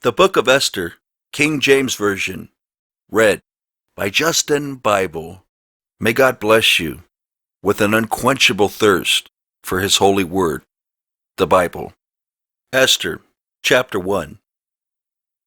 The Book of Esther, King James Version, read by In Bible. May God bless you with an unquenchable thirst for His holy word, the Bible. Esther, chapter 1.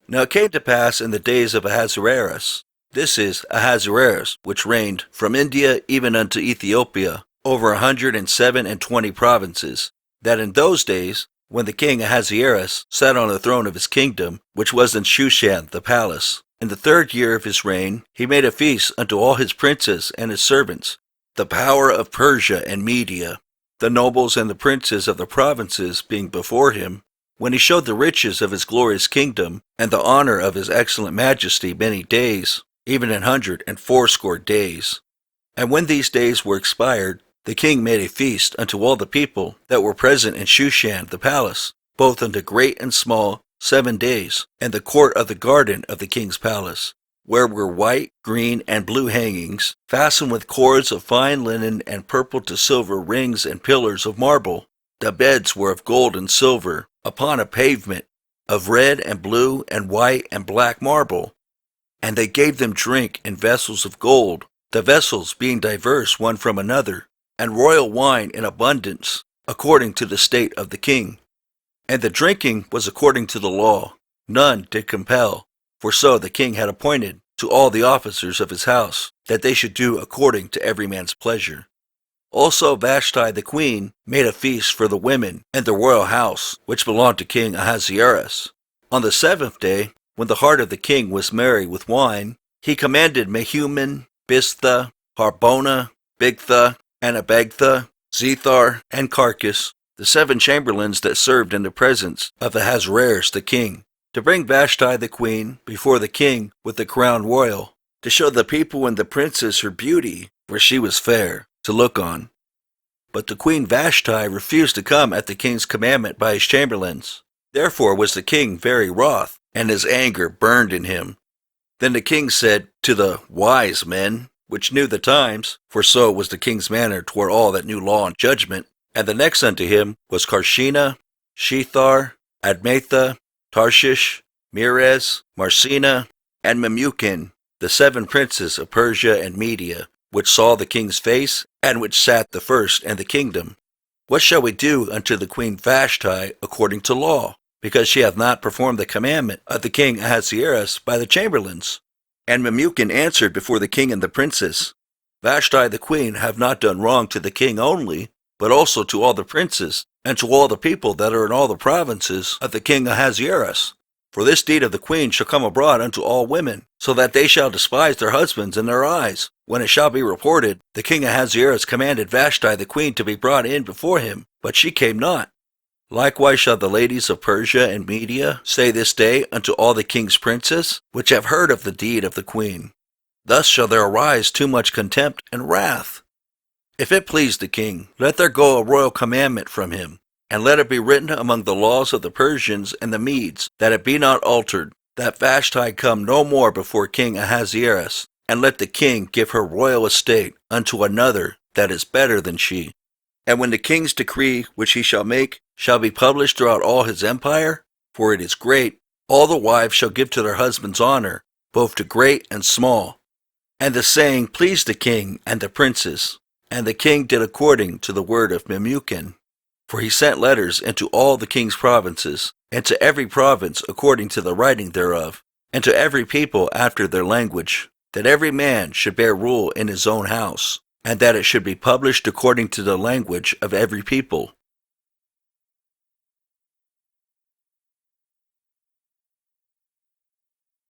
Now it came to pass in the days of Ahasuerus, this is Ahasuerus, which reigned from India even unto Ethiopia, over 127 provinces, that in those days, when the king Ahasuerus sat on the throne of his kingdom, which was in Shushan the palace, in the 3rd year of his reign, he made a feast unto all his princes and his servants, the power of Persia and Media, the nobles and the princes of the provinces being before him, when he showed the riches of his glorious kingdom, and the honor of his excellent majesty many days, even 180 days. And when these days were expired, the king made a feast unto all the people that were present in Shushan the palace, both unto great and small, 7 days, in the court of the garden of the king's palace, where were white, green, and blue hangings, fastened with cords of fine linen and purple to silver rings and pillars of marble. The beds were of gold and silver, upon a pavement of red and blue and white and black marble. And they gave them drink in vessels of gold, the vessels being diverse one from another, and royal wine in abundance, according to the state of the king. And the drinking was according to the law. None did compel, for so the king had appointed to all the officers of his house, that they should do according to every man's pleasure. Also Vashti the queen made a feast for the women in the royal house, which belonged to King Ahasuerus. On the 7th day, when the heart of the king was merry with wine, he commanded Mehuman, Biztha, Harbona, Bigtha, and Abagtha, Zethar, and Carcass, the 7 chamberlains that served in the presence of Ahasuerus the king, to bring Vashti the queen before the king with the crown royal, to show the people and the princes her beauty, for she was fair to look on. But the queen Vashti refused to come at the king's commandment by his chamberlains. Therefore was the king very wroth, and his anger burned in him. Then the king said to the wise men, which knew the times, for so was the king's manner toward all that knew law and judgment, and the next unto him was Carshena, Shethar, Admatha, Tarshish, Meres, Marsena, and Memucan, the 7 princes of Persia and Media, which saw the king's face, and which sat the first in the kingdom. What shall we do unto the queen Vashti according to law, because she hath not performed the commandment of the king Ahasuerus by the chamberlains? And Memucan answered before the king and the princes, Vashti the queen have not done wrong to the king only, but also to all the princes, and to all the people that are in all the provinces of the king Ahasuerus. For this deed of the queen shall come abroad unto all women, so that they shall despise their husbands in their eyes. When it shall be reported, the king Ahasuerus commanded Vashti the queen to be brought in before him, but she came not. Likewise shall the ladies of Persia and Media say this day unto all the king's princes, which have heard of the deed of the queen. Thus shall there arise too much contempt and wrath. If it please the king, let there go a royal commandment from him, and let it be written among the laws of the Persians and the Medes, that it be not altered, that Vashti come no more before King Ahasuerus, and let the king give her royal estate unto another that is better than she. And when the king's decree which he shall make shall be published throughout all his empire, for it is great, all the wives shall give to their husbands honor, both to great and small. And the saying pleased the king and the princes, and the king did according to the word of Memucan. For he sent letters into all the king's provinces, and to every province according to the writing thereof, and to every people after their language, that every man should bear rule in his own house, and that it should be published according to the language of every people.